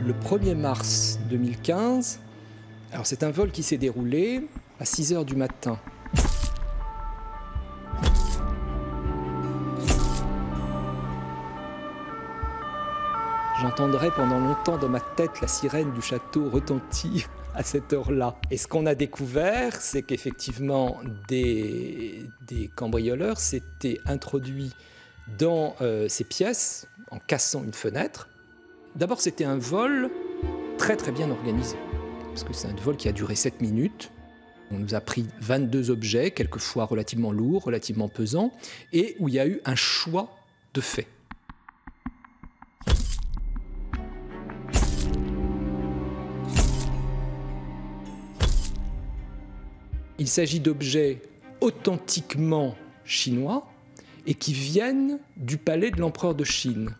le 1er mars 2015. Alors c'est un vol qui s'est déroulé à 6 h du matin. J'entendrai pendant longtemps dans ma tête la sirène du château retentir à cette heure-là. Et ce qu'on a découvert, c'est qu'effectivement, des cambrioleurs s'étaient introduits dans ces pièces en cassant une fenêtre. D'abord, c'était un vol très très bien organisé, parce que c'est un vol qui a duré 7 minutes. On nous a pris 22 objets, quelquefois relativement lourds, relativement pesants, et où il y a eu un choix de faits. Il s'agit d'objets authentiquement chinois et qui viennent du palais de l'empereur de Chine.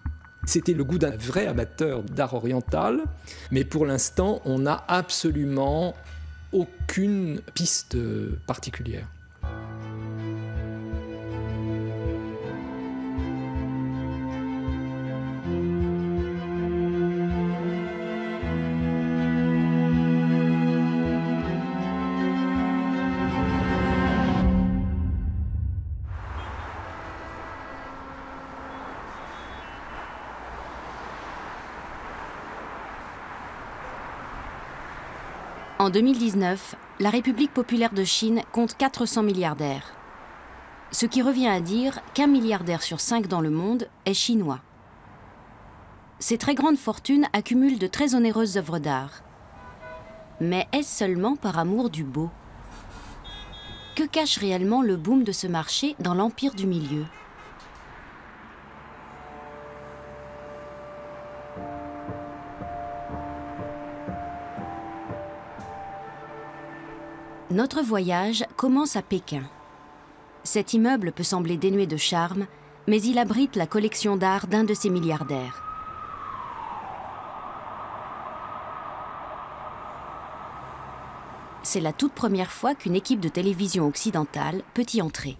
C'était le goût d'un vrai amateur d'art oriental, mais pour l'instant, on n'a absolument aucune piste particulière. En 2019, la République populaire de Chine compte 400 milliardaires. Ce qui revient à dire qu'un milliardaire sur 5 dans le monde est chinois. Ces très grandes fortunes accumulent de très onéreuses œuvres d'art. Mais est-ce seulement par amour du beau? Que cache réellement le boom de ce marché dans l'empire du milieu? Notre voyage commence à Pékin. Cet immeuble peut sembler dénué de charme, mais il abrite la collection d'art d'un de ces milliardaires. C'est la toute première fois qu'une équipe de télévision occidentale peut y entrer.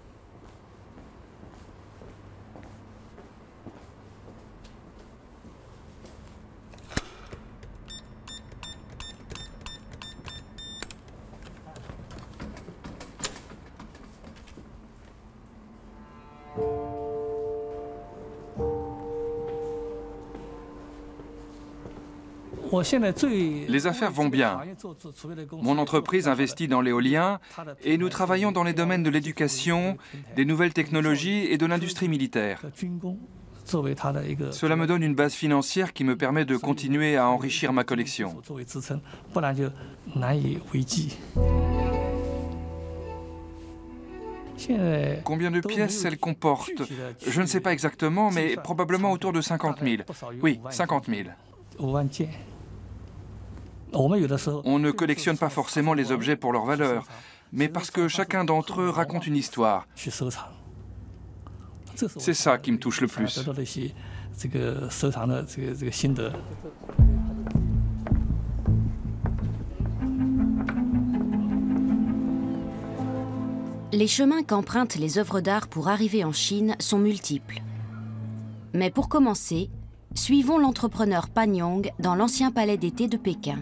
Les affaires vont bien. Mon entreprise investit dans l'éolien et nous travaillons dans les domaines de l'éducation, des nouvelles technologies et de l'industrie militaire. Cela me donne une base financière qui me permet de continuer à enrichir ma collection. Combien de pièces elle comporte? Je ne sais pas exactement, mais probablement autour de 50 000. Oui, 50 000. On ne collectionne pas forcément les objets pour leur valeur, mais parce que chacun d'entre eux raconte une histoire. C'est ça qui me touche le plus. Les chemins qu'empruntent les œuvres d'art pour arriver en Chine sont multiples. Mais pour commencer, suivons l'entrepreneur Pan Yong dans l'ancien palais d'été de Pékin.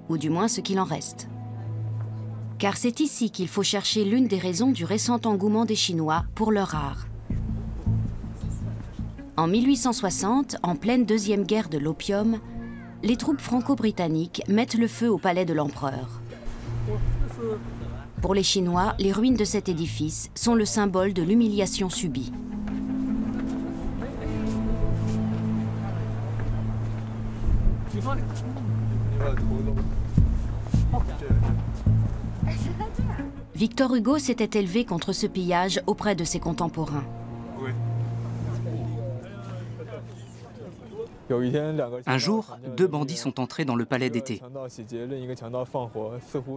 Ou du moins ce qu'il en reste. Car c'est ici qu'il faut chercher l'une des raisons du récent engouement des Chinois pour leur art. En 1860, en pleine deuxième guerre de l'opium, les troupes franco-britanniques mettent le feu au palais de l'empereur. Pour les Chinois, les ruines de cet édifice sont le symbole de l'humiliation subie. Victor Hugo s'était élevé contre ce pillage auprès de ses contemporains. Un jour, 2 bandits sont entrés dans le palais d'été.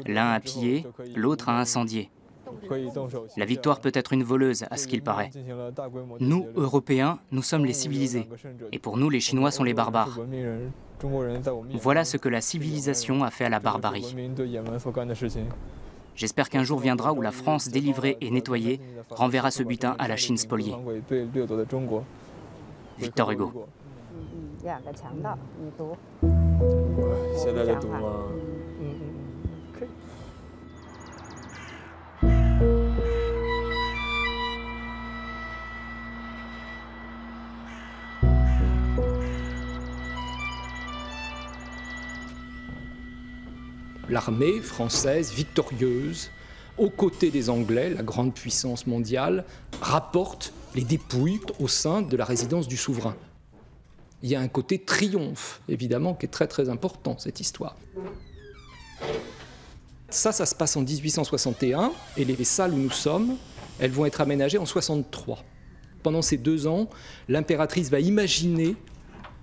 L'un a pillé, l'autre a incendié. La victoire peut être une voleuse, à ce qu'il paraît. Nous, Européens, nous sommes les civilisés. Et pour nous, les Chinois sont les barbares. Voilà ce que la civilisation a fait à la barbarie. J'espère qu'un jour viendra où la France, délivrée et nettoyée, renverra ce butin à la Chine spoliée. Victor Hugo. L'armée française, victorieuse, aux côtés des Anglais, la grande puissance mondiale, rapporte les dépouilles au sein de la résidence du souverain. Il y a un côté triomphe, évidemment, qui est très très important, cette histoire. Ça se passe en 1861, et les salles où nous sommes, elles vont être aménagées en 63. Pendant ces 2 ans, l'impératrice va imaginer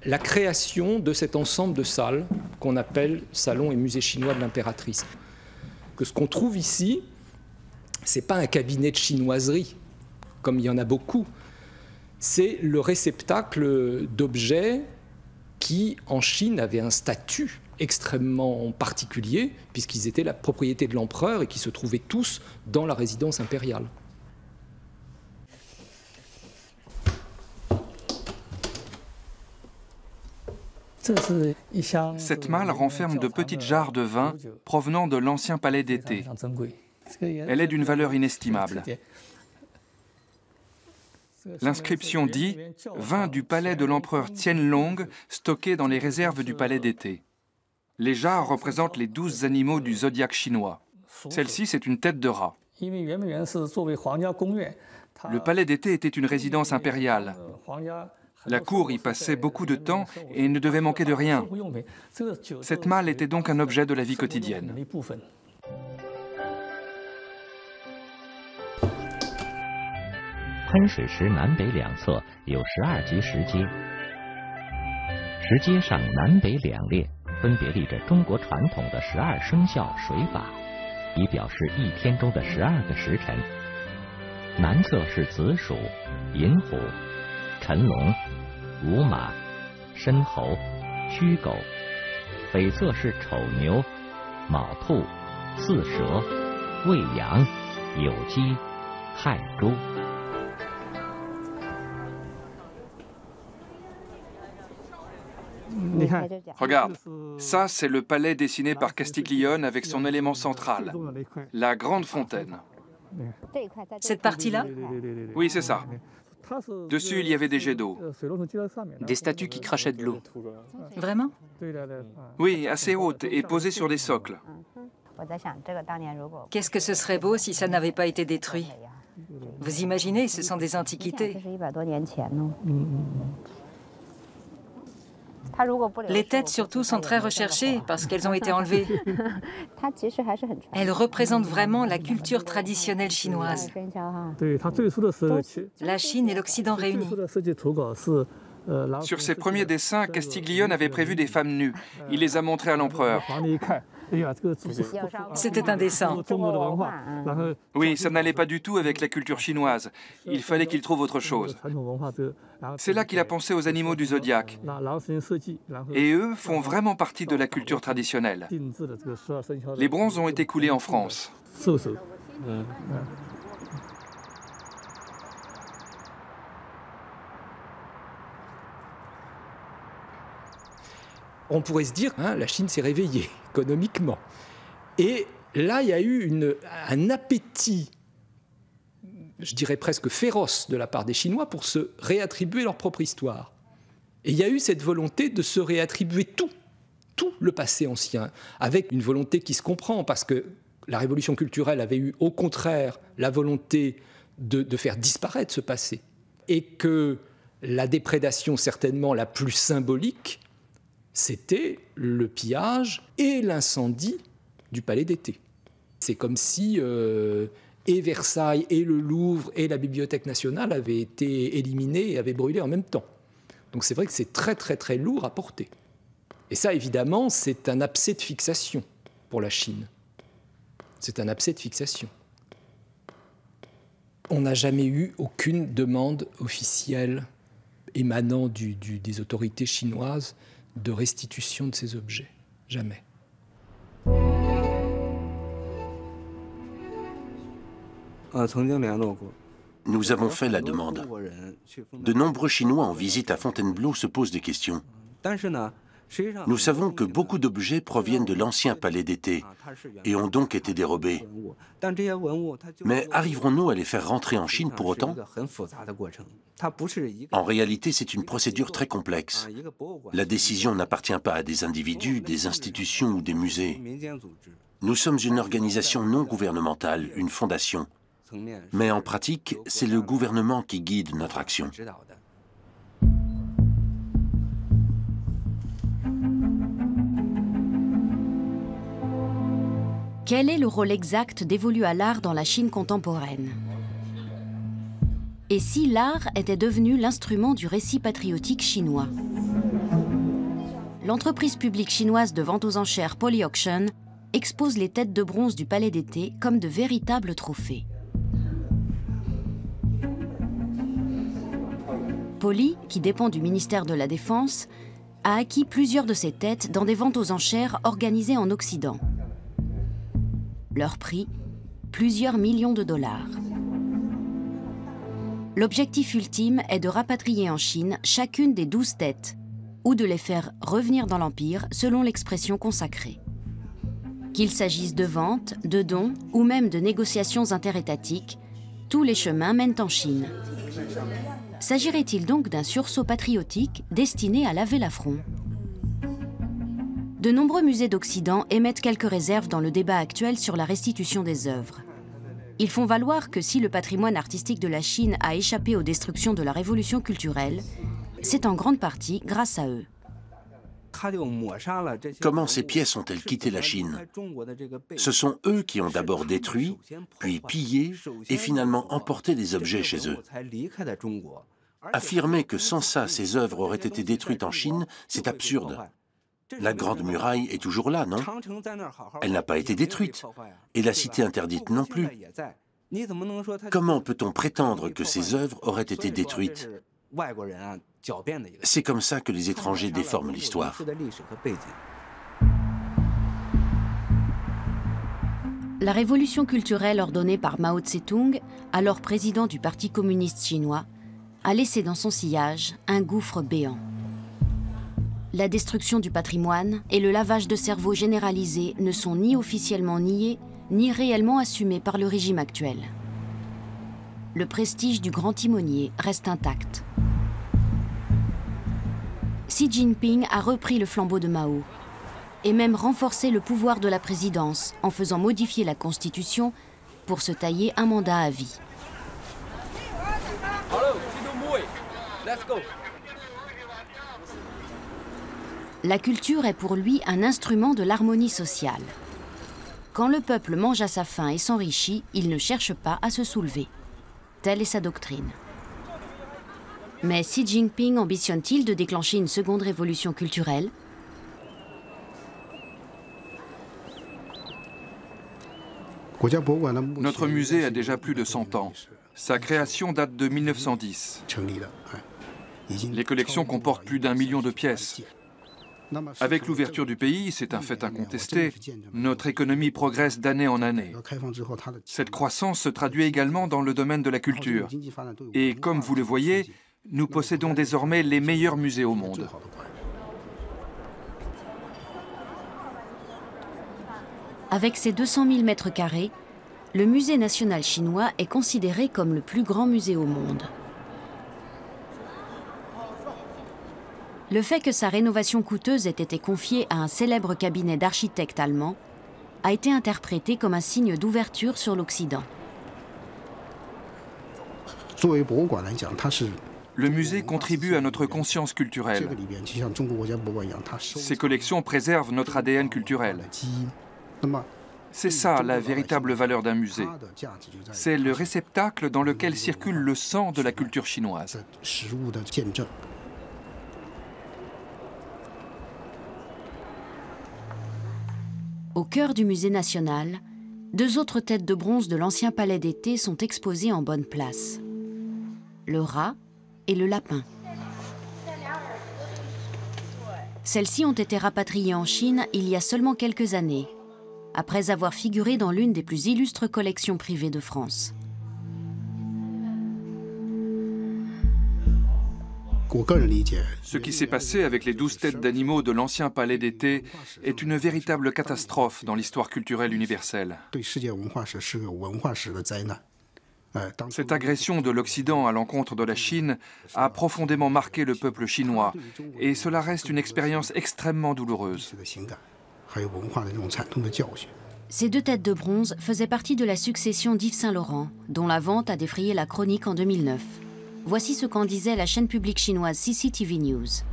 la création de cet ensemble de salles qu'on appelle Salon et Musée chinois de l'impératrice. Que ce qu'on trouve ici, c'est pas un cabinet de chinoiserie, comme il y en a beaucoup. C'est le réceptacle d'objets qui, en Chine, avaient un statut extrêmement particulier, puisqu'ils étaient la propriété de l'empereur et qui se trouvaient tous dans la résidence impériale. Cette malle renferme de petites jarres de vin provenant de l'ancien palais d'été. Elle est d'une valeur inestimable. L'inscription dit « Vin du palais de l'empereur Tianlong stocké dans les réserves du palais d'été ». Les jarres représentent les 12 animaux du zodiaque chinois. Celle-ci, c'est une tête de rat. Le palais d'été était une résidence impériale. La cour y passait beaucoup de temps et ne devait manquer de rien. Cette malle était donc un objet de la vie quotidienne. Regarde, ça c'est le palais dessiné par Castiglione avec son élément central, la grande fontaine. Cette partie-là? Oui, c'est ça. Dessus, il y avait des jets d'eau. Des statues qui crachaient de l'eau. Vraiment? Oui, assez hautes et posées sur des socles. Qu'est-ce que ce serait beau si ça n'avait pas été détruit? Vous imaginez, ce sont des antiquités. Les têtes surtout sont très recherchées parce qu'elles ont été enlevées. Elles représentent vraiment la culture traditionnelle chinoise. La Chine et l'Occident réunis. Sur ses premiers dessins, Castiglione avait prévu des femmes nues. Il les a montrées à l'empereur. C'était indécent. Oui, ça n'allait pas du tout avec la culture chinoise. Il fallait qu'il trouve autre chose. C'est là qu'il a pensé aux animaux du zodiaque. Et eux font vraiment partie de la culture traditionnelle. Les bronzes ont été coulés en France. On pourrait se dire, hein, la Chine s'est réveillée économiquement. Et là, il y a eu un appétit, je dirais presque féroce, de la part des Chinois pour se réattribuer leur propre histoire. Et il y a eu cette volonté de se réattribuer tout le passé ancien, avec une volonté qui se comprend, parce que la révolution culturelle avait eu au contraire la volonté de faire disparaître ce passé. Et que la déprédation certainement la plus symbolique, c'était le pillage et l'incendie du palais d'été. C'est comme si et Versailles, et le Louvre, et la Bibliothèque nationale avaient été éliminés et avaient brûlé en même temps. Donc c'est vrai que c'est très très très lourd à porter. Et ça, évidemment, c'est un abcès de fixation pour la Chine. C'est un abcès de fixation. On n'a jamais eu aucune demande officielle émanant des autorités chinoises de restitution de ces objets. Jamais. Nous avons fait la demande. De nombreux Chinois en visite à Fontainebleau se posent des questions. Nous savons que beaucoup d'objets proviennent de l'ancien palais d'été et ont donc été dérobés. Mais arriverons-nous à les faire rentrer en Chine pour autant? En réalité, c'est une procédure très complexe. La décision n'appartient pas à des individus, des institutions ou des musées. Nous sommes une organisation non gouvernementale, une fondation. Mais en pratique, c'est le gouvernement qui guide notre action. Quel est le rôle exact dévolu à l'art dans la Chine contemporaine? Et si l'art était devenu l'instrument du récit patriotique chinois? L'entreprise publique chinoise de vente aux enchères Poly Auction expose les têtes de bronze du Palais d'été comme de véritables trophées. Poly, qui dépend du ministère de la Défense, a acquis plusieurs de ces têtes dans des ventes aux enchères organisées en Occident. Leur prix, plusieurs millions de dollars. L'objectif ultime est de rapatrier en Chine chacune des 12 têtes, ou de les faire revenir dans l'Empire selon l'expression consacrée. Qu'il s'agisse de ventes, de dons ou même de négociations interétatiques, tous les chemins mènent en Chine. S'agirait-il donc d'un sursaut patriotique destiné à laver l'affront? De nombreux musées d'Occident émettent quelques réserves dans le débat actuel sur la restitution des œuvres. Ils font valoir que si le patrimoine artistique de la Chine a échappé aux destructions de la révolution culturelle, c'est en grande partie grâce à eux. Comment ces pièces ont-elles quitté la Chine? Ce sont eux qui ont d'abord détruit, puis pillé et finalement emporté des objets chez eux. Affirmer que sans ça, ces œuvres auraient été détruites en Chine, c'est absurde. La Grande Muraille est toujours là, non? Elle n'a pas été détruite. Et la Cité interdite non plus. Comment peut-on prétendre que ces œuvres auraient été détruites? C'est comme ça que les étrangers déforment l'histoire. La révolution culturelle ordonnée par Mao Tse-tung, alors président du Parti communiste chinois, a laissé dans son sillage un gouffre béant. La destruction du patrimoine et le lavage de cerveau généralisé ne sont ni officiellement niés, ni réellement assumés par le régime actuel. Le prestige du grand timonier reste intact. Xi Jinping a repris le flambeau de Mao et même renforcé le pouvoir de la présidence en faisant modifier la Constitution pour se tailler un mandat à vie. La culture est pour lui un instrument de l'harmonie sociale. Quand le peuple mange à sa faim et s'enrichit, il ne cherche pas à se soulever. Telle est sa doctrine. Mais Xi Jinping ambitionne-t-il de déclencher une seconde révolution culturelle? Notre musée a déjà plus de 100 ans. Sa création date de 1910. Les collections comportent plus d'1 million de pièces. Avec l'ouverture du pays, c'est un fait incontesté, notre économie progresse d'année en année. Cette croissance se traduit également dans le domaine de la culture. Et comme vous le voyez, nous possédons désormais les meilleurs musées au monde. Avec ses 200 000 mètres carrés, le musée national chinois est considéré comme le plus grand musée au monde. Le fait que sa rénovation coûteuse ait été confiée à un célèbre cabinet d'architectes allemands a été interprété comme un signe d'ouverture sur l'Occident. Le musée contribue à notre conscience culturelle. Ces collections préservent notre ADN culturel. C'est ça la véritable valeur d'un musée. C'est le réceptacle dans lequel circule le sang de la culture chinoise. Au cœur du musée national, 2 autres têtes de bronze de l'ancien palais d'été sont exposées en bonne place. Le rat et le lapin. Celles-ci ont été rapatriées en Chine il y a seulement quelques années, après avoir figuré dans l'une des plus illustres collections privées de France. Ce qui s'est passé avec les 12 têtes d'animaux de l'ancien palais d'été est une véritable catastrophe dans l'histoire culturelle universelle. Cette agression de l'Occident à l'encontre de la Chine a profondément marqué le peuple chinois et cela reste une expérience extrêmement douloureuse. Ces 2 têtes de bronze faisaient partie de la succession d'Yves Saint-Laurent, dont la vente a défrayé la chronique en 2009. Voici ce qu'en disait la chaîne publique chinoise CCTV News.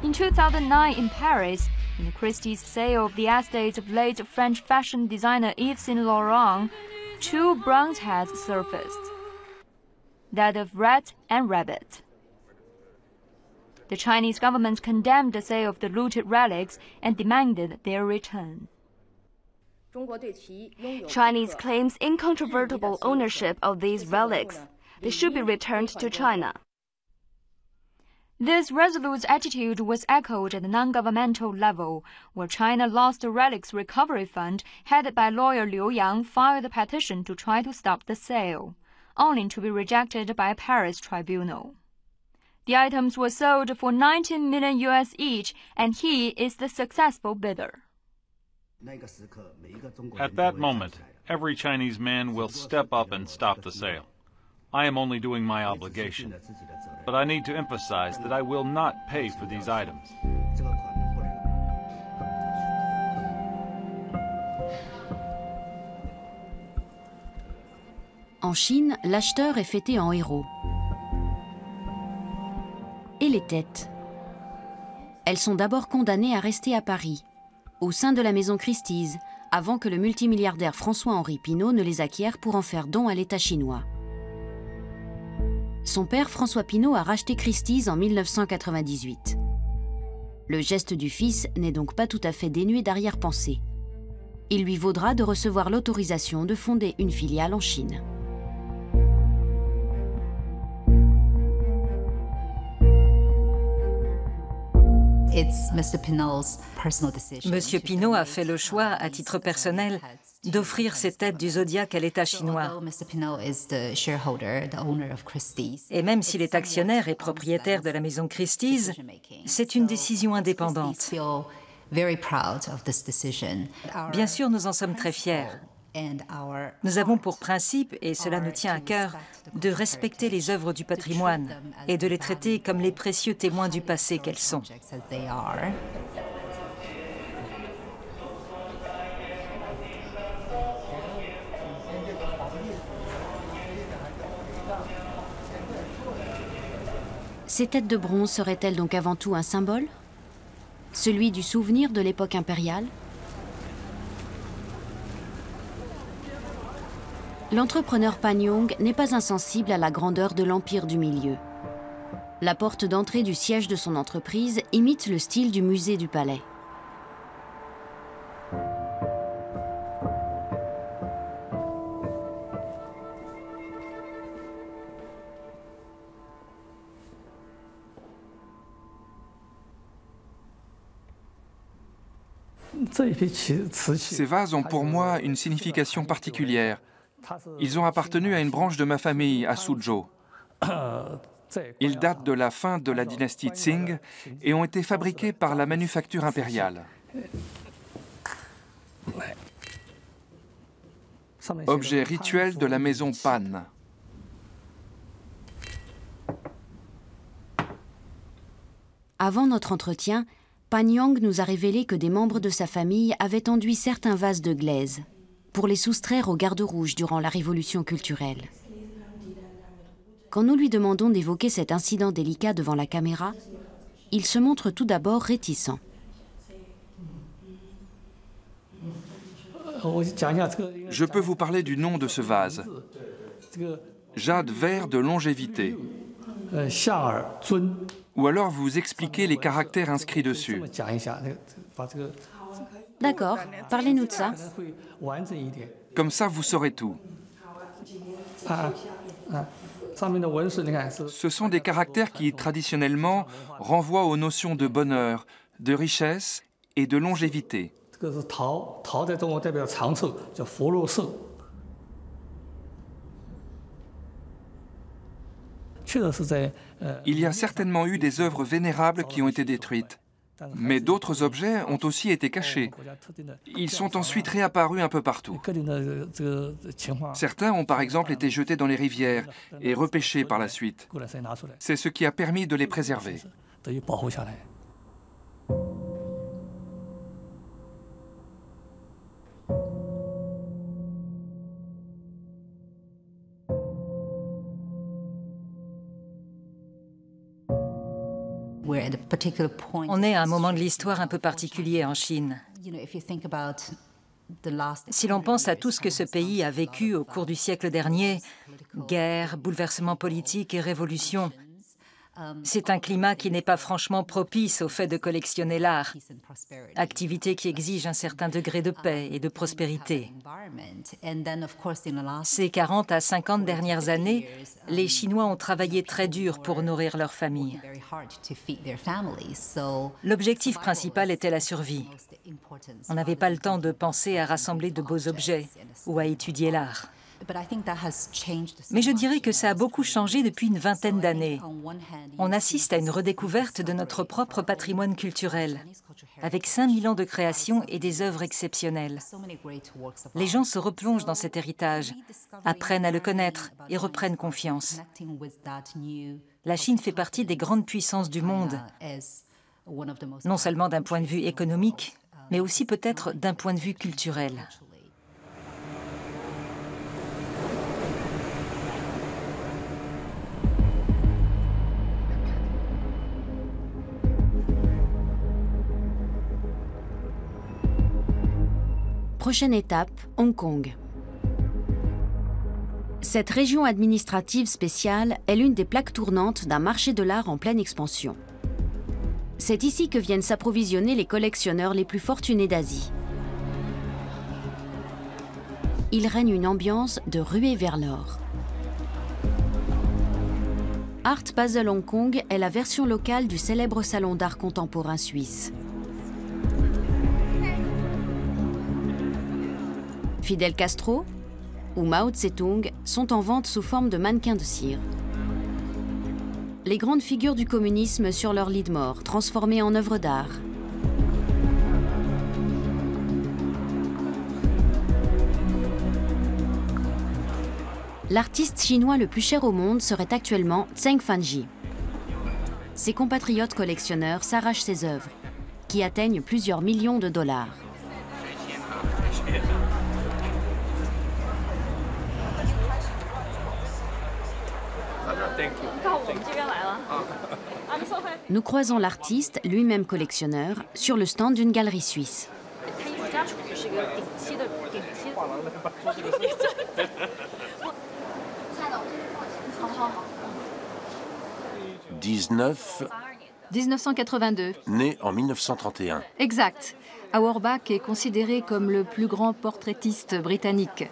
In 2009 in Paris, in the Christie's sale of the estates of late French fashion designer Yves Saint Laurent, 2 bronze heads surfaced, that of rat and rabbit. The Chinese government condemned the sale of the looted relics and demanded their return. Chinese claims incontrovertible ownership of these relics. They should be returned to China. This resolute attitude was echoed at the non-governmental level, where China Lost Relics Recovery Fund, headed by lawyer Liu Yang, filed a petition to try to stop the sale, only to be rejected by a Paris tribunal. The items were sold for $19 million US each, and he is the successful bidder. At that moment, every Chinese man will step up and stop the sale. I am only doing my obligation, but I need to emphasize that I will not pay for these items. En Chine, l'acheteur est fêté en héros. Et les têtes? Elles sont d'abord condamnées à rester à Paris, au sein de la maison Christie's, avant que le multimilliardaire François-Henri Pinault ne les acquiert pour en faire don à l'État chinois. Son père, François Pinault, a racheté Christie's en 1998. Le geste du fils n'est donc pas tout à fait dénué d'arrière-pensée. Il lui vaudra de recevoir l'autorisation de fonder une filiale en Chine. Monsieur Pinault a fait le choix, à titre personnel, d'offrir ces têtes du zodiaque à l'État chinois. Et même s'il est actionnaire et propriétaire de la maison Christie's, c'est une décision indépendante. Bien sûr, nous en sommes très fiers. Nous avons pour principe, et cela nous tient à cœur, de respecter les œuvres du patrimoine et de les traiter comme les précieux témoins du passé qu'elles sont. Ces têtes de bronze seraient-elles donc avant tout un symbole? Celui du souvenir de l'époque impériale? L'entrepreneur Pan Yong n'est pas insensible à la grandeur de l'Empire du Milieu. La porte d'entrée du siège de son entreprise imite le style du musée du palais. Ces vases ont pour moi une signification particulière. Ils ont appartenu à une branche de ma famille, à Suzhou. Ils datent de la fin de la dynastie Qing et ont été fabriqués par la manufacture impériale. Objet rituel de la maison Pan. Avant notre entretien, Pan Yong nous a révélé que des membres de sa famille avaient enduit certains vases de glaise pour les soustraire aux gardes rouges durant la révolution culturelle. Quand nous lui demandons d'évoquer cet incident délicat devant la caméra, il se montre tout d'abord réticent. Je peux vous parler du nom de ce vase. Jade vert de longévité. Ou alors vous expliquez les caractères inscrits dessus. D'accord, parlez-nous de ça. Comme ça, vous saurez tout. Ce sont des caractères qui, traditionnellement, renvoient aux notions de bonheur, de richesse et de longévité. Il y a certainement eu des œuvres vénérables qui ont été détruites, mais d'autres objets ont aussi été cachés. Ils sont ensuite réapparus un peu partout. Certains ont par exemple été jetés dans les rivières et repêchés par la suite. C'est ce qui a permis de les préserver. On est à un moment de l'histoire un peu particulier en Chine. Si l'on pense à tout ce que ce pays a vécu au cours du siècle dernier, guerre, bouleversements politiques et révolutions, c'est un climat qui n'est pas franchement propice au fait de collectionner l'art, activité qui exige un certain degré de paix et de prospérité. Ces 40 à 50 dernières années, les Chinois ont travaillé très dur pour nourrir leur famille. L'objectif principal était la survie. On n'avait pas le temps de penser à rassembler de beaux objets ou à étudier l'art. Mais je dirais que ça a beaucoup changé depuis une vingtaine d'années. On assiste à une redécouverte de notre propre patrimoine culturel, avec 5000 ans de création et des œuvres exceptionnelles. Les gens se replongent dans cet héritage, apprennent à le connaître et reprennent confiance. La Chine fait partie des grandes puissances du monde, non seulement d'un point de vue économique, mais aussi peut-être d'un point de vue culturel. Prochaine étape, Hong Kong. Cette région administrative spéciale est l'une des plaques tournantes d'un marché de l'art en pleine expansion. C'est ici que viennent s'approvisionner les collectionneurs les plus fortunés d'Asie. Il règne une ambiance de ruée vers l'or. Art Basel Hong Kong est la version locale du célèbre salon d'art contemporain suisse. Fidel Castro ou Mao Tse-tung sont en vente sous forme de mannequins de cire. Les grandes figures du communisme sur leur lit de mort, transformées en œuvres d'art. L'artiste chinois le plus cher au monde serait actuellement Zheng Fanji. Ses compatriotes collectionneurs s'arrachent ses œuvres, qui atteignent plusieurs millions de dollars. Nous croisons l'artiste, lui-même collectionneur, sur le stand d'une galerie suisse. « 1982. Né en 1931. Exact. Auerbach est considéré comme le plus grand portraitiste britannique.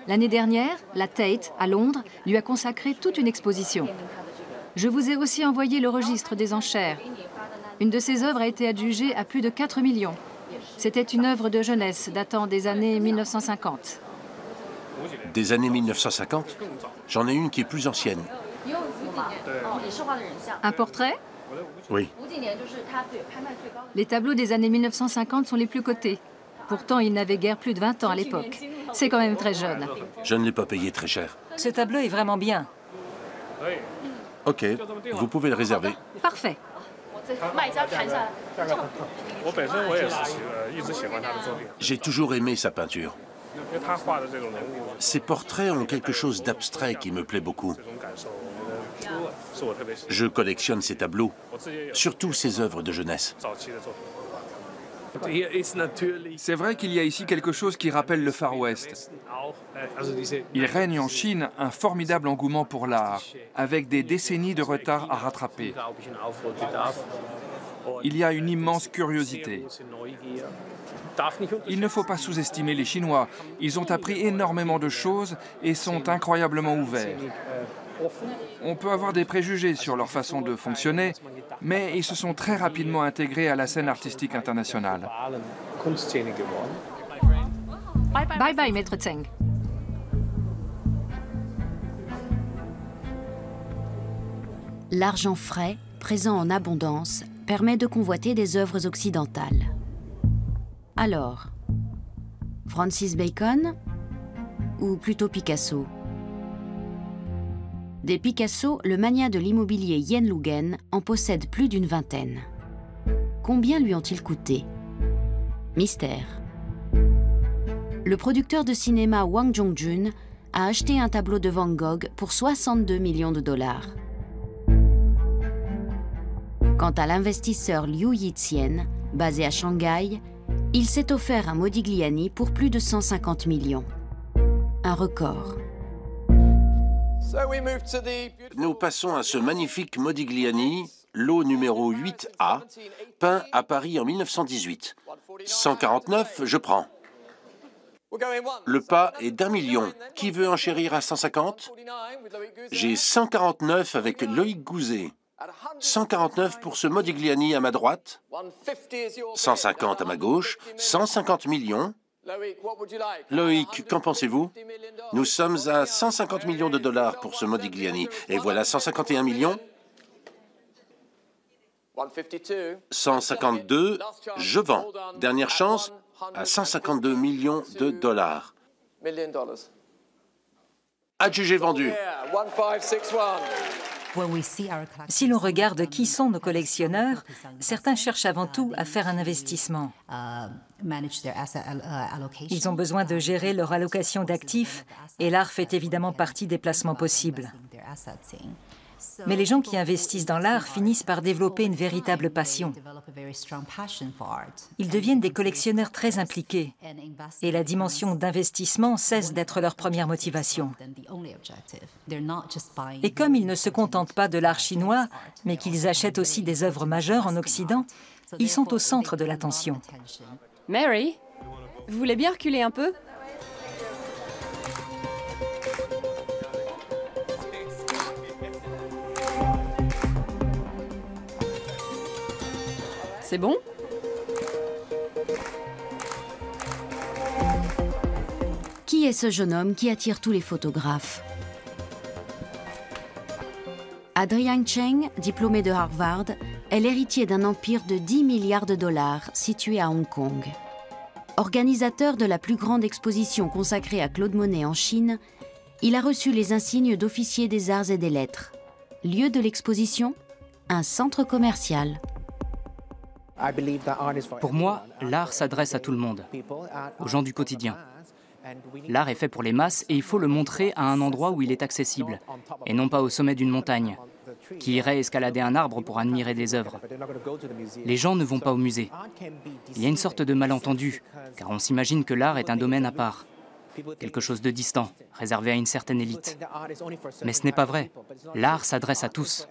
L'année dernière, la Tate, à Londres, lui a consacré toute une exposition. Je vous ai aussi envoyé le registre des enchères. Une de ses œuvres a été adjugée à plus de 4 millions. C'était une œuvre de jeunesse datant des années 1950. Des années 1950 ? J'en ai une qui est plus ancienne. Un portrait ? Oui. Les tableaux des années 1950 sont les plus cotés. Pourtant, il n'avait guère plus de 20 ans à l'époque. C'est quand même très jeune. Je ne l'ai pas payé très cher. Ce tableau est vraiment bien. Ok, vous pouvez le réserver. Parfait. J'ai toujours aimé sa peinture. Ses portraits ont quelque chose d'abstrait qui me plaît beaucoup. Je collectionne ses tableaux, surtout ses œuvres de jeunesse. C'est vrai qu'il y a ici quelque chose qui rappelle le Far West. Il règne en Chine un formidable engouement pour l'art, avec des décennies de retard à rattraper. Il y a une immense curiosité. Il ne faut pas sous-estimer les Chinois. Ils ont appris énormément de choses et sont incroyablement ouverts. On peut avoir des préjugés sur leur façon de fonctionner, mais ils se sont très rapidement intégrés à la scène artistique internationale. Bye bye, Maître Zheng. l'argent frais, présent en abondance, permet de convoiter des œuvres occidentales. Alors, Francis Bacon ou plutôt Picasso? Des Picasso, le magnat de l'immobilier Yen Lugen en possède plus d'une vingtaine. Combien lui ont-ils coûté? Mystère. Le producteur de cinéma Wang Jongjun a acheté un tableau de Van Gogh pour 62 millions de dollars. Quant à l'investisseur Liu Yixien, basé à Shanghai, il s'est offert un Modigliani pour plus de 150 millions. Un record. Nous passons à ce magnifique Modigliani, lot numéro 8A, peint à Paris en 1918. 149, je prends. Le pas est d'1 million. Qui veut enchérir à 150? J'ai 149 avec Loïc Gouzet. 149 pour ce Modigliani à ma droite, 150 à ma gauche, 150 millions. Loïc, qu'en pensez-vous? Nous sommes à 150 millions de dollars pour ce Modigliani. Et voilà 151 millions. 152, je vends. Dernière chance, à 152 millions de dollars. Adjugé vendu. Si l'on regarde qui sont nos collectionneurs, certains cherchent avant tout à faire un investissement. Ils ont besoin de gérer leur allocation d'actifs et l'art fait évidemment partie des placements possibles. Mais les gens qui investissent dans l'art finissent par développer une véritable passion. Ils deviennent des collectionneurs très impliqués et la dimension d'investissement cesse d'être leur première motivation. Et comme ils ne se contentent pas de l'art chinois, mais qu'ils achètent aussi des œuvres majeures en Occident, ils sont au centre de l'attention. Mary, vous voulez bien reculer un peu ? C'est bon? Qui est ce jeune homme qui attire tous les photographes? Adrian Cheng, diplômé de Harvard, est l'héritier d'un empire de 10 milliards de dollars situé à Hong Kong. Organisateur de la plus grande exposition consacrée à Claude Monet en Chine, il a reçu les insignes d'officier des arts et des lettres. Lieu de l'exposition? Un centre commercial. Pour moi, l'art s'adresse à tout le monde, aux gens du quotidien. L'art est fait pour les masses et il faut le montrer à un endroit où il est accessible, et non pas au sommet d'une montagne. Qui irait escalader un arbre pour admirer des œuvres? Les gens ne vont pas au musée. Il y a une sorte de malentendu, car on s'imagine que l'art est un domaine à part, quelque chose de distant, réservé à une certaine élite. Mais ce n'est pas vrai. L'art s'adresse à tous.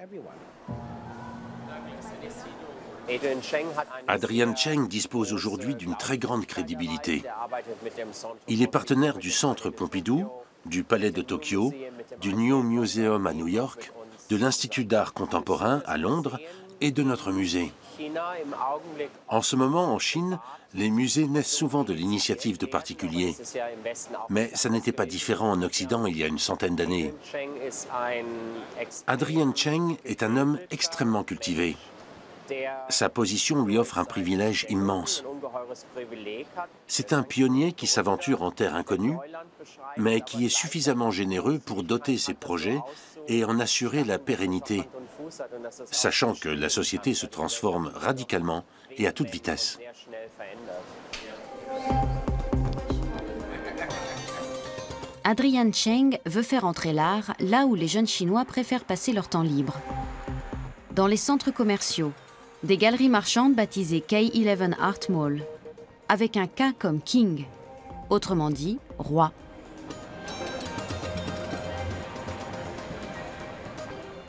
Adrian Cheng dispose aujourd'hui d'une très grande crédibilité. Il est partenaire du Centre Pompidou, du Palais de Tokyo, du New Museum à New York, de l'Institut d'art contemporain à Londres et de notre musée. En ce moment, en Chine, les musées naissent souvent de l'initiative de particuliers. Mais ça n'était pas différent en Occident il y a une centaine d'années. Adrian Cheng est un homme extrêmement cultivé. Sa position lui offre un privilège immense. C'est un pionnier qui s'aventure en terre inconnue, mais qui est suffisamment généreux pour doter ses projets et en assurer la pérennité, sachant que la société se transforme radicalement et à toute vitesse. Adrian Cheng veut faire entrer l'art là où les jeunes Chinois préfèrent passer leur temps libre. Dans les centres commerciaux, des galeries marchandes baptisées K11 Art Mall, avec un K comme King, autrement dit, roi.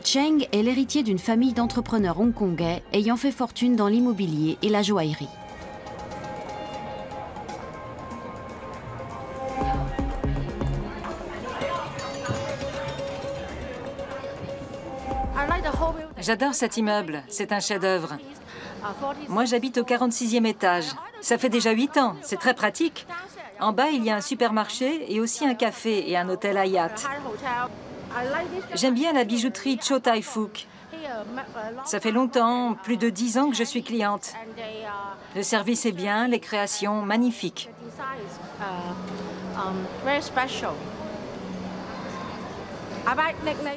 Cheng est l'héritier d'une famille d'entrepreneurs hongkongais ayant fait fortune dans l'immobilier et la joaillerie. J'adore cet immeuble, c'est un chef-d'œuvre. Moi, j'habite au 46e étage. Ça fait déjà 8 ans, c'est très pratique. En bas, il y a un supermarché et aussi un café et un hôtel Hyatt. J'aime bien la bijouterie Chow Tai Fook. Ça fait longtemps, plus de 10 ans que je suis cliente. Le service est bien, les créations magnifiques.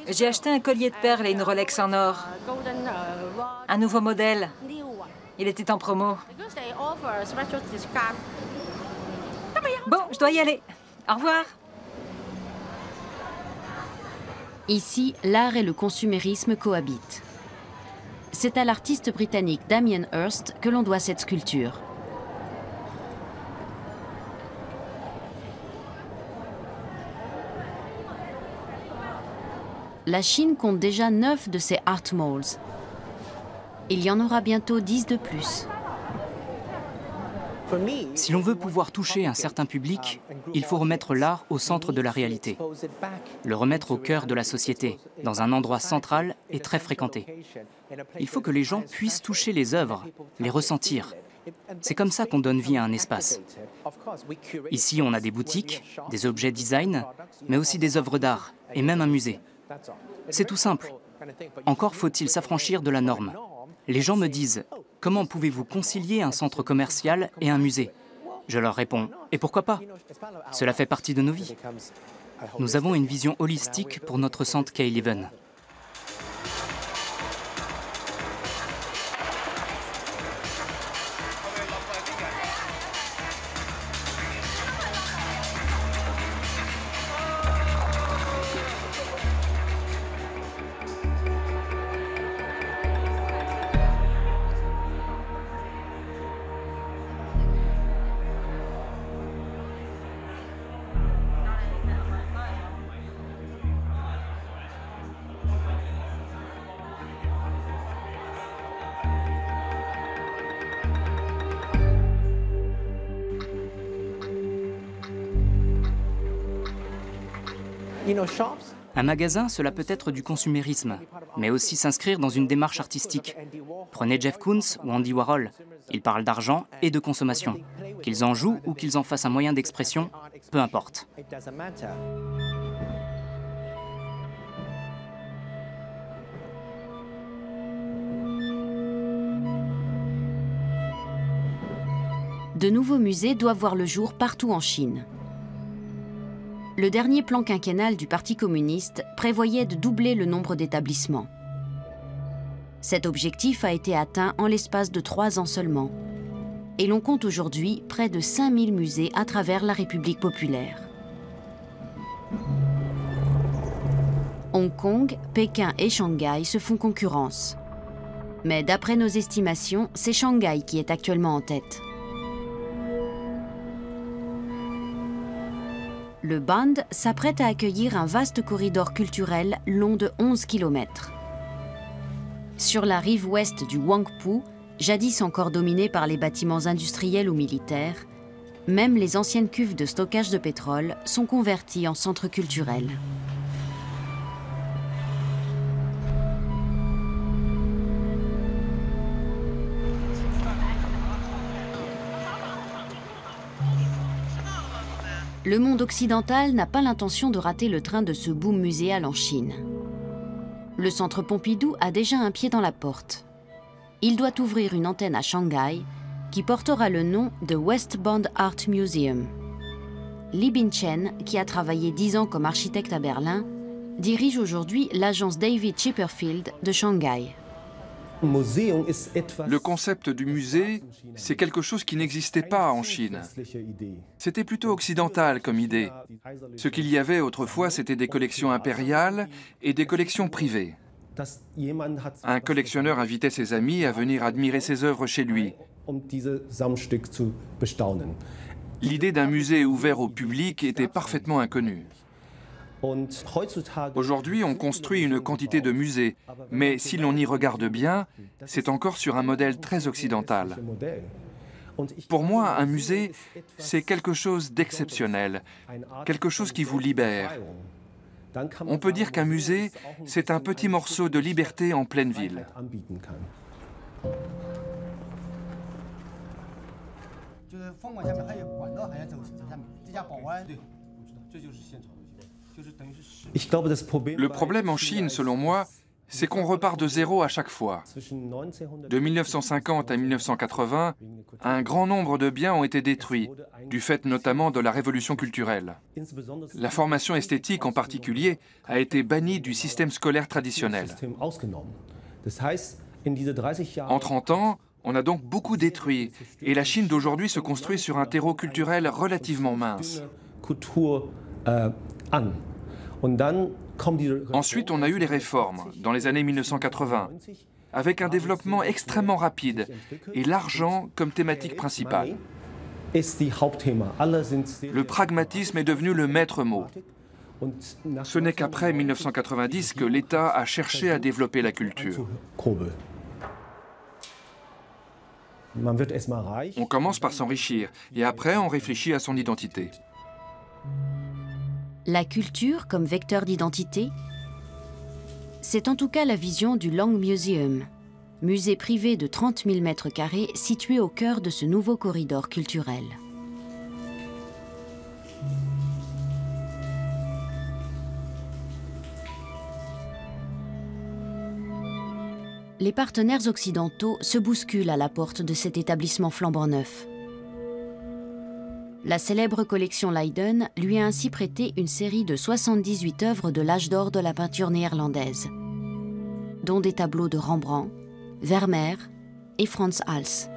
J'ai acheté un collier de perles et une Rolex en or. Un nouveau modèle. Il était en promo. Bon, je dois y aller. Au revoir. Ici, l'art et le consumérisme cohabitent. C'est à l'artiste britannique Damien Hirst que l'on doit cette sculpture. La Chine compte déjà 9 de ces art malls. Il y en aura bientôt 10 de plus. Si l'on veut pouvoir toucher un certain public, il faut remettre l'art au centre de la réalité. Le remettre au cœur de la société, dans un endroit central et très fréquenté. Il faut que les gens puissent toucher les œuvres, les ressentir. C'est comme ça qu'on donne vie à un espace. Ici, on a des boutiques, des objets design, mais aussi des œuvres d'art, et même un musée. C'est tout simple. Encore faut-il s'affranchir de la norme. Les gens me disent « Comment pouvez-vous concilier un centre commercial et un musée ?» Je leur réponds « Et pourquoi pas ? Cela fait partie de nos vies. » Nous avons une vision holistique pour notre centre K11. Un magasin, cela peut être du consumérisme, mais aussi s'inscrire dans une démarche artistique. Prenez Jeff Koons ou Andy Warhol. Ils parlent d'argent et de consommation. Qu'ils en jouent ou qu'ils en fassent un moyen d'expression, peu importe. De nouveaux musées doivent voir le jour partout en Chine. Le dernier plan quinquennal du Parti communiste prévoyait de doubler le nombre d'établissements. Cet objectif a été atteint en l'espace de 3 ans seulement. Et l'on compte aujourd'hui près de 5000 musées à travers la République populaire. Hong Kong, Pékin et Shanghai se font concurrence. Mais d'après nos estimations, c'est Shanghai qui est actuellement en tête. Le Bund s'apprête à accueillir un vaste corridor culturel long de 11 km. Sur la rive ouest du Huangpu, jadis encore dominée par les bâtiments industriels ou militaires, même les anciennes cuves de stockage de pétrole sont converties en centre culturel. Le monde occidental n'a pas l'intention de rater le train de ce boom muséal en Chine. Le centre Pompidou a déjà un pied dans la porte. Il doit ouvrir une antenne à Shanghai qui portera le nom de West Bund Art Museum. Li Binchen, qui a travaillé 10 ans comme architecte à Berlin, dirige aujourd'hui l'agence David Chipperfield de Shanghai. Le concept du musée, c'est quelque chose qui n'existait pas en Chine. C'était plutôt occidental comme idée. Ce qu'il y avait autrefois, c'était des collections impériales et des collections privées. Un collectionneur invitait ses amis à venir admirer ses œuvres chez lui. L'idée d'un musée ouvert au public était parfaitement inconnue. Aujourd'hui, on construit une quantité de musées, mais si l'on y regarde bien, c'est encore sur un modèle très occidental. Pour moi, un musée, c'est quelque chose d'exceptionnel, quelque chose qui vous libère. On peut dire qu'un musée, c'est un petit morceau de liberté en pleine ville. Le problème en Chine, selon moi, c'est qu'on repart de zéro à chaque fois. De 1950 à 1980, un grand nombre de biens ont été détruits, du fait notamment de la révolution culturelle. La formation esthétique en particulier a été bannie du système scolaire traditionnel. En 30 ans, on a donc beaucoup détruit, et la Chine d'aujourd'hui se construit sur un terreau culturel relativement mince. Ensuite, on a eu les réformes, dans les années 1980, avec un développement extrêmement rapide et l'argent comme thématique principale. Le pragmatisme est devenu le maître mot. Ce n'est qu'après 1990 que l'État a cherché à développer la culture. On commence par s'enrichir, et après on réfléchit à son identité. La culture comme vecteur d'identité? C'est en tout cas la vision du Long Museum, musée privé de 30 000 m² situé au cœur de ce nouveau corridor culturel. Les partenaires occidentaux se bousculent à la porte de cet établissement flambant neuf. La célèbre collection Leiden lui a ainsi prêté une série de 78 œuvres de l'âge d'or de la peinture néerlandaise, dont des tableaux de Rembrandt, Vermeer et Frans Hals.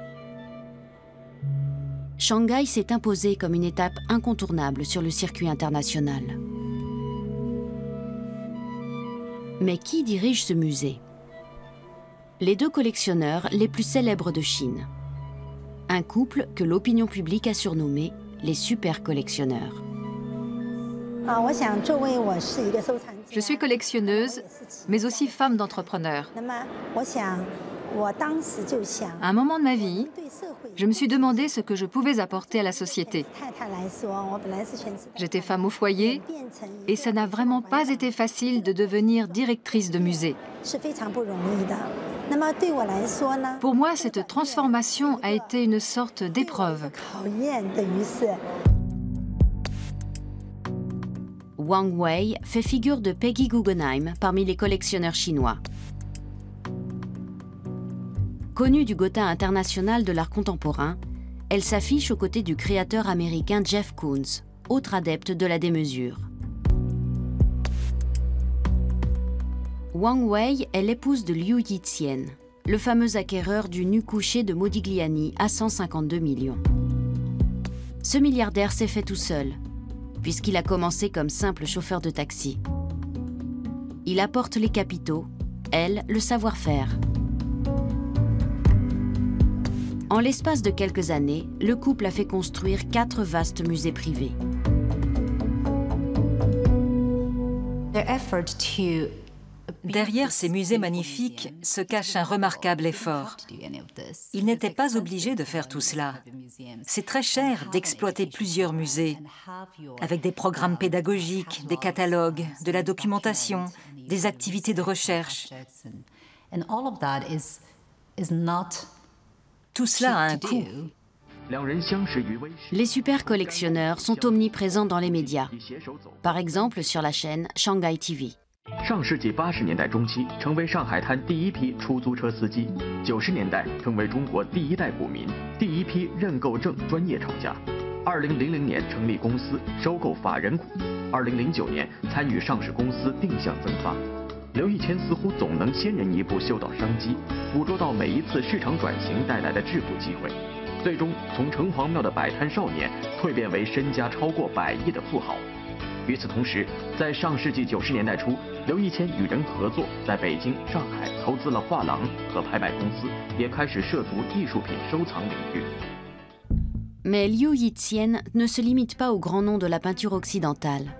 Shanghai s'est imposé comme une étape incontournable sur le circuit international. Mais qui dirige ce musée? Les deux collectionneurs les plus célèbres de Chine. Un couple que l'opinion publique a surnommé les super collectionneurs. Je suis collectionneuse, mais aussi femme d'entrepreneur. À un moment de ma vie, je me suis demandé ce que je pouvais apporter à la société. J'étais femme au foyer et ça n'a vraiment pas été facile de devenir directrice de musée. Pour moi, cette transformation a été une sorte d'épreuve. Wang Wei fait figure de Peggy Guggenheim parmi les collectionneurs chinois. Connue du Gotha international de l'art contemporain, elle s'affiche aux côtés du créateur américain Jeff Koons, autre adepte de la démesure. Wang Wei est l'épouse de Liu Yixian, le fameux acquéreur du nu couché de Modigliani à 152 millions. Ce milliardaire s'est fait tout seul, puisqu'il a commencé comme simple chauffeur de taxi. Il apporte les capitaux, elle, le savoir-faire. En l'espace de quelques années, le couple a fait construire 4 vastes musées privés. Derrière ces musées magnifiques se cache un remarquable effort. Ils n'étaient pas obligés de faire tout cela. C'est très cher d'exploiter plusieurs musées, avec des programmes pédagogiques, des catalogues, de la documentation, des activités de recherche. Tout cela a un coût. Les super collectionneurs sont omniprésents dans les médias, par exemple sur la chaîne Shanghai TV. 上世纪80年代中期，成为上海滩第一批出租车司机；90年代，成为中国第一代股民，第一批认购证专业厂家。2000年成立公司，收购法人股。2009年参与上市公司定向增发。刘义谦似乎总能先人一步嗅到商机，捕捉到每一次市场转型带来的致富机会，最终从城隍庙的摆摊少年蜕变为身家超过100亿的富豪。 与此同时，在上世纪90年代初，刘义谦与人合作，在北京、上海投资了画廊和拍卖公司，也开始涉足艺术品收藏领域。 Mais Liu Yixian ne se limite pas aux grands noms de la peinture occidentale.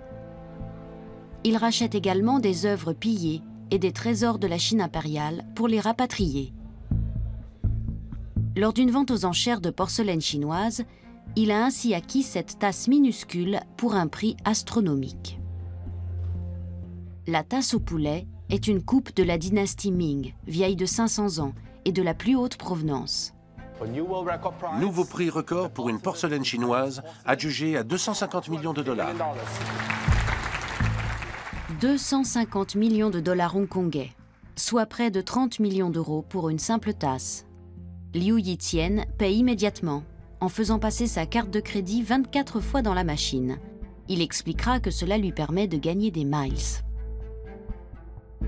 Il rachète également des œuvres pillées et des trésors de la Chine impériale pour les rapatrier. Lors d'une vente aux enchères de porcelaine chinoise, il a ainsi acquis cette tasse minuscule pour un prix astronomique. La tasse au poulet est une coupe de la dynastie Ming, vieille de 500 ans et de la plus haute provenance. Nouveau prix record pour une porcelaine chinoise, adjugée à 250 millions de dollars. 250 millions de dollars hongkongais, soit près de 30 millions d'euros pour une simple tasse. Liu Yitian paye immédiatement, en faisant passer sa carte de crédit 24 fois dans la machine. Il expliquera que cela lui permet de gagner des miles.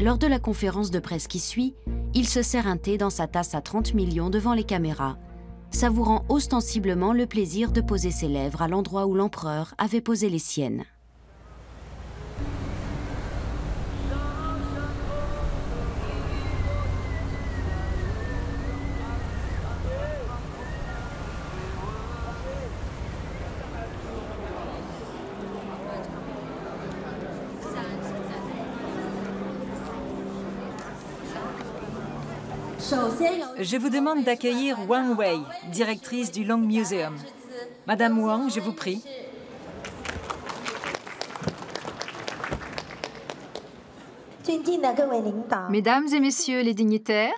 Lors de la conférence de presse qui suit, il se sert un thé dans sa tasse à 30 millions devant les caméras, savourant ostensiblement le plaisir de poser ses lèvres à l'endroit où l'empereur avait posé les siennes. Je vous demande d'accueillir Wang Wei, directrice du Long Museum. Madame Wang, je vous prie. Mesdames et messieurs les dignitaires,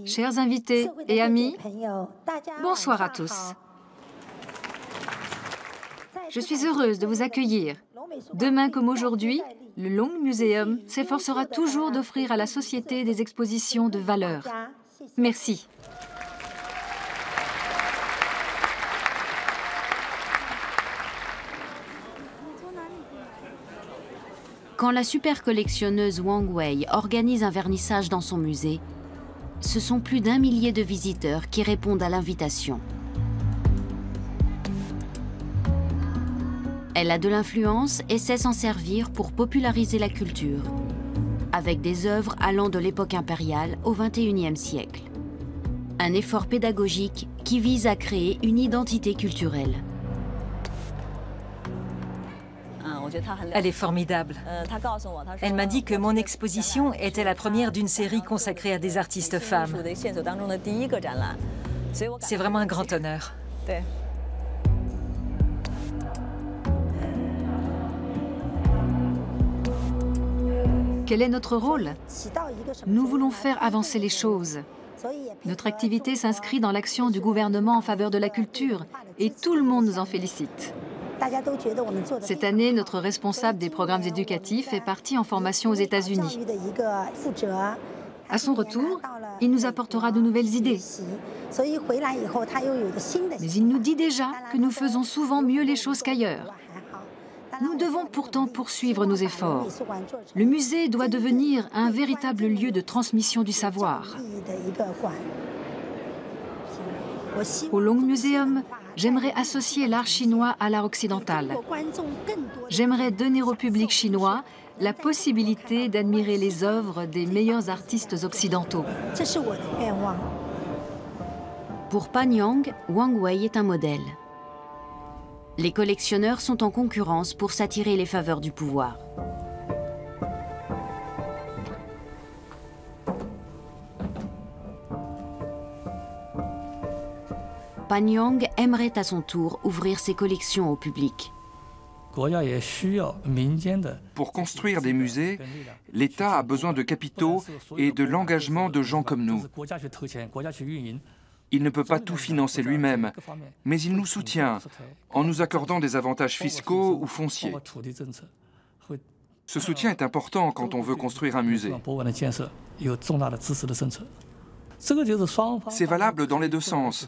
chers invités et amis, bonsoir à tous. Je suis heureuse de vous accueillir. Demain comme aujourd'hui, le Long Museum s'efforcera toujours d'offrir à la société des expositions de valeur. Merci. Quand la super collectionneuse Wang Wei organise un vernissage dans son musée, ce sont plus d'1 millier de visiteurs qui répondent à l'invitation. Elle a de l'influence et sait s'en servir pour populariser la culture, avec des œuvres allant de l'époque impériale au XXIe siècle. Un effort pédagogique qui vise à créer une identité culturelle. Elle est formidable. Elle m'a dit que mon exposition était la première d'une série consacrée à des artistes femmes. C'est vraiment un grand honneur. Quel est notre rôle? Nous voulons faire avancer les choses. Notre activité s'inscrit dans l'action du gouvernement en faveur de la culture et tout le monde nous en félicite. Cette année, notre responsable des programmes éducatifs est parti en formation aux États-Unis. À son retour, il nous apportera de nouvelles idées. Mais il nous dit déjà que nous faisons souvent mieux les choses qu'ailleurs. Nous devons pourtant poursuivre nos efforts. Le musée doit devenir un véritable lieu de transmission du savoir. Au Long Museum, j'aimerais associer l'art chinois à l'art occidental. J'aimerais donner au public chinois la possibilité d'admirer les œuvres des meilleurs artistes occidentaux. Pour Pan Yang, Wang Wei est un modèle. Les collectionneurs sont en concurrence pour s'attirer les faveurs du pouvoir. Pan Yang aimerait à son tour ouvrir ses collections au public. Pour construire des musées, l'État a besoin de capitaux et de l'engagement de gens comme nous. Il ne peut pas tout financer lui-même, mais il nous soutient en nous accordant des avantages fiscaux ou fonciers. Ce soutien est important quand on veut construire un musée. C'est valable dans les deux sens.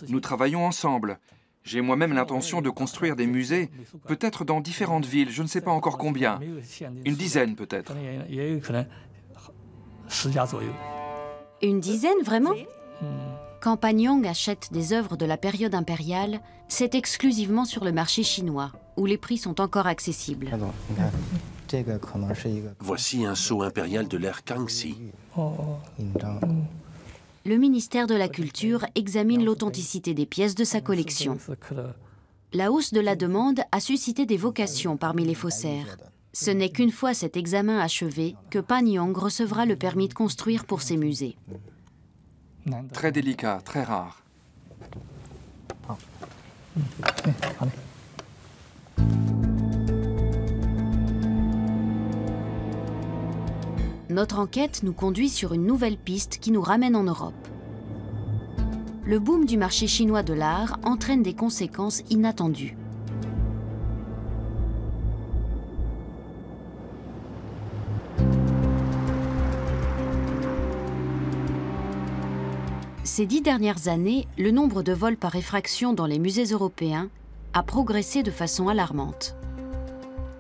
Nous travaillons ensemble. J'ai moi-même l'intention de construire des musées, peut-être dans différentes villes, je ne sais pas encore combien. Une dizaine peut-être. Une dizaine, vraiment? Quand Pan Yang achète des œuvres de la période impériale, c'est exclusivement sur le marché chinois, où les prix sont encore accessibles. Voici un sceau impérial de l'ère Kangxi. Le ministère de la Culture examine l'authenticité des pièces de sa collection. La hausse de la demande a suscité des vocations parmi les faussaires. Ce n'est qu'une fois cet examen achevé que Pan Yang recevra le permis de construire pour ses musées. Très délicat, très rare. Notre enquête nous conduit sur une nouvelle piste qui nous ramène en Europe. Le boom du marché chinois de l'art entraîne des conséquences inattendues. Ces 10 dernières années, le nombre de vols par effraction dans les musées européens a progressé de façon alarmante.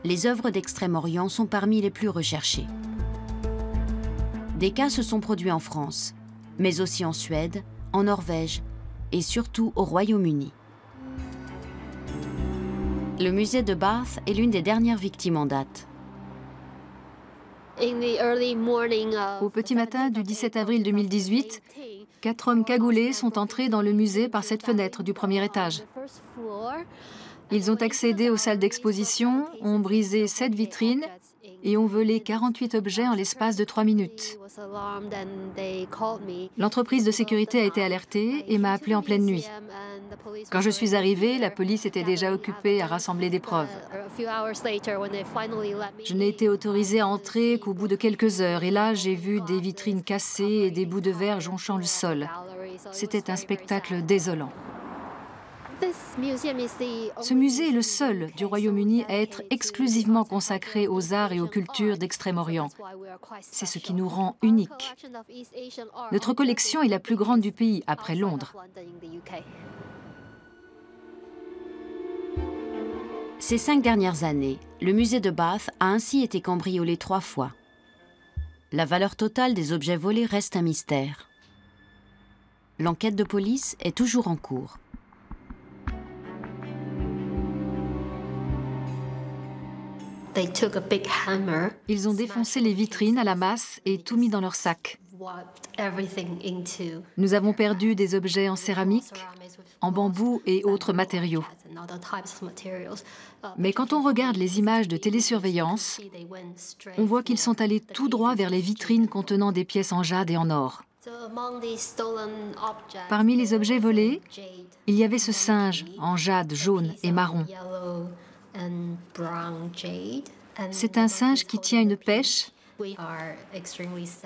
Les œuvres d'Extrême-Orient sont parmi les plus recherchées. Des cas se sont produits en France, mais aussi en Suède, en Norvège et surtout au Royaume-Uni. Le musée de Bath est l'une des dernières victimes en date. Au petit matin du 17 avril 2018, 4 hommes cagoulés sont entrés dans le musée par cette fenêtre du premier étage. Ils ont accédé aux salles d'exposition, ont brisé 7 vitrines et ont volé 48 objets en l'espace de 3 minutes. L'entreprise de sécurité a été alertée et m'a appelé en pleine nuit. Quand je suis arrivée, la police était déjà occupée à rassembler des preuves. Je n'ai été autorisée à entrer qu'au bout de quelques heures, et là, j'ai vu des vitrines cassées et des bouts de verre jonchant le sol. C'était un spectacle désolant. Ce musée est le seul du Royaume-Uni à être exclusivement consacré aux arts et aux cultures d'Extrême-Orient. C'est ce qui nous rend uniques. Notre collection est la plus grande du pays, après Londres. Ces 5 dernières années, le musée de Bath a ainsi été cambriolé 3 fois. La valeur totale des objets volés reste un mystère. L'enquête de police est toujours en cours. Ils ont défoncé les vitrines à la masse et tout mis dans leur sac. Nous avons perdu des objets en céramique, en bambou et autres matériaux. Mais quand on regarde les images de télésurveillance, on voit qu'ils sont allés tout droit vers les vitrines contenant des pièces en jade et en or. Parmi les objets volés, il y avait ce singe en jade jaune et marron. C'est un singe qui tient une pêche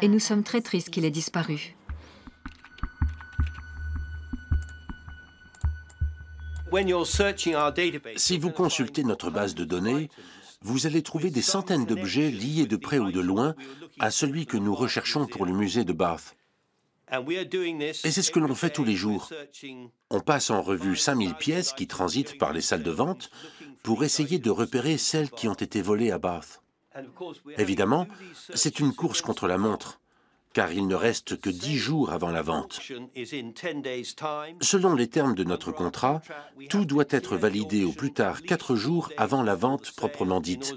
et nous sommes très tristes qu'il ait disparu. Si vous consultez notre base de données, vous allez trouver des centaines d'objets liés de près ou de loin à celui que nous recherchons pour le musée de Bath. Et c'est ce que l'on fait tous les jours. On passe en revue 5000 pièces qui transitent par les salles de vente pour essayer de repérer celles qui ont été volées à Bath. Évidemment, c'est une course contre la montre, car il ne reste que 10 jours avant la vente. Selon les termes de notre contrat, tout doit être validé au plus tard 4 jours avant la vente proprement dite,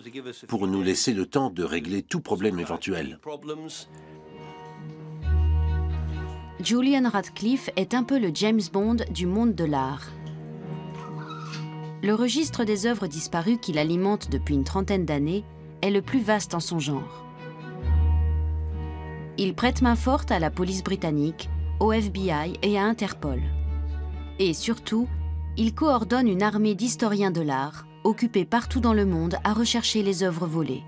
pour nous laisser le temps de régler tout problème éventuel. Julian Radcliffe est un peu le James Bond du monde de l'art. Le registre des œuvres disparues qu'il alimente depuis une trentaine d'années est le plus vaste en son genre. Il prête main forte à la police britannique, au FBI et à Interpol. Et surtout, il coordonne une armée d'historiens de l'art, occupés partout dans le monde à rechercher les œuvres volées.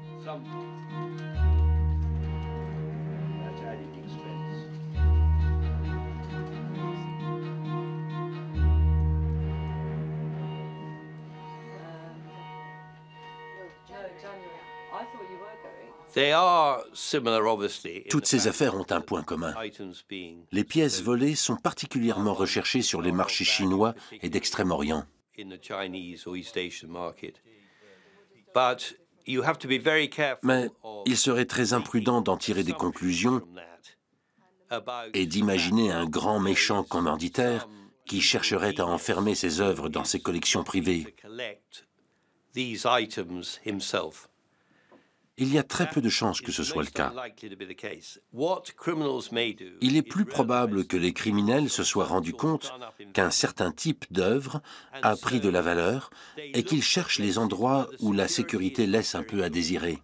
Toutes ces affaires ont un point commun. Les pièces volées sont particulièrement recherchées sur les marchés chinois et d'Extrême-Orient. Mais il serait très imprudent d'en tirer des conclusions et d'imaginer un grand méchant commanditaire qui chercherait à enfermer ses œuvres dans ses collections privées. Il y a très peu de chances que ce soit le cas. Il est plus probable que les criminels se soient rendus compte qu'un certain type d'œuvre a pris de la valeur et qu'ils cherchent les endroits où la sécurité laisse un peu à désirer.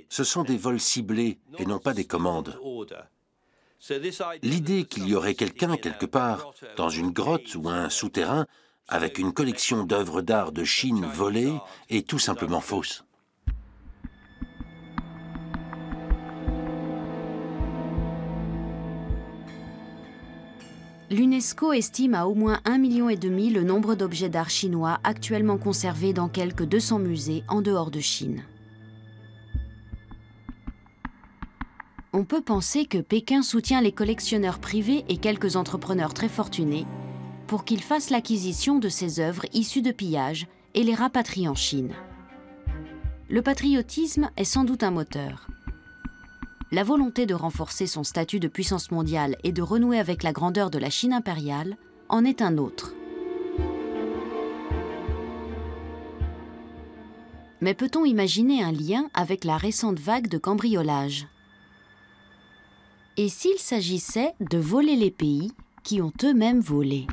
Ce sont des vols ciblés et non pas des commandes. L'idée qu'il y aurait quelqu'un quelque part, dans une grotte ou un souterrain, avec une collection d'œuvres d'art de Chine volées est tout simplement fausse. L'UNESCO estime à au moins 1,5 million le nombre d'objets d'art chinois actuellement conservés dans quelques 200 musées en dehors de Chine. On peut penser que Pékin soutient les collectionneurs privés et quelques entrepreneurs très fortunés pour qu'ils fassent l'acquisition de ces œuvres issues de pillages et les rapatrient en Chine. Le patriotisme est sans doute un moteur. La volonté de renforcer son statut de puissance mondiale et de renouer avec la grandeur de la Chine impériale en est un autre. Mais peut-on imaginer un lien avec la récente vague de cambriolage? Et s'il s'agissait de voler les pays qui ont eux-mêmes volé?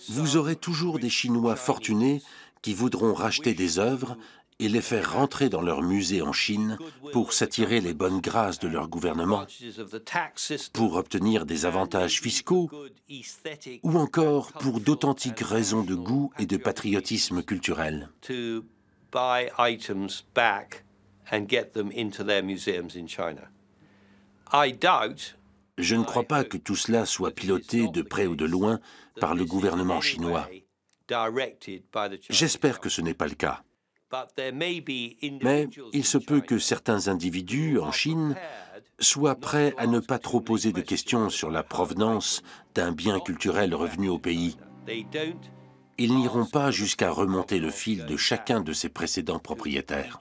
Vous aurez toujours des Chinois fortunés qui voudront racheter des œuvres et les faire rentrer dans leur musée en Chine pour s'attirer les bonnes grâces de leur gouvernement, pour obtenir des avantages fiscaux ou encore pour d'authentiques raisons de goût et de patriotisme culturel. Je ne crois pas que tout cela soit piloté de près ou de loin par le gouvernement chinois. J'espère que ce n'est pas le cas. Mais il se peut que certains individus en Chine soient prêts à ne pas trop poser de questions sur la provenance d'un bien culturel revenu au pays. Ils n'iront pas jusqu'à remonter le fil de chacun de ses précédents propriétaires.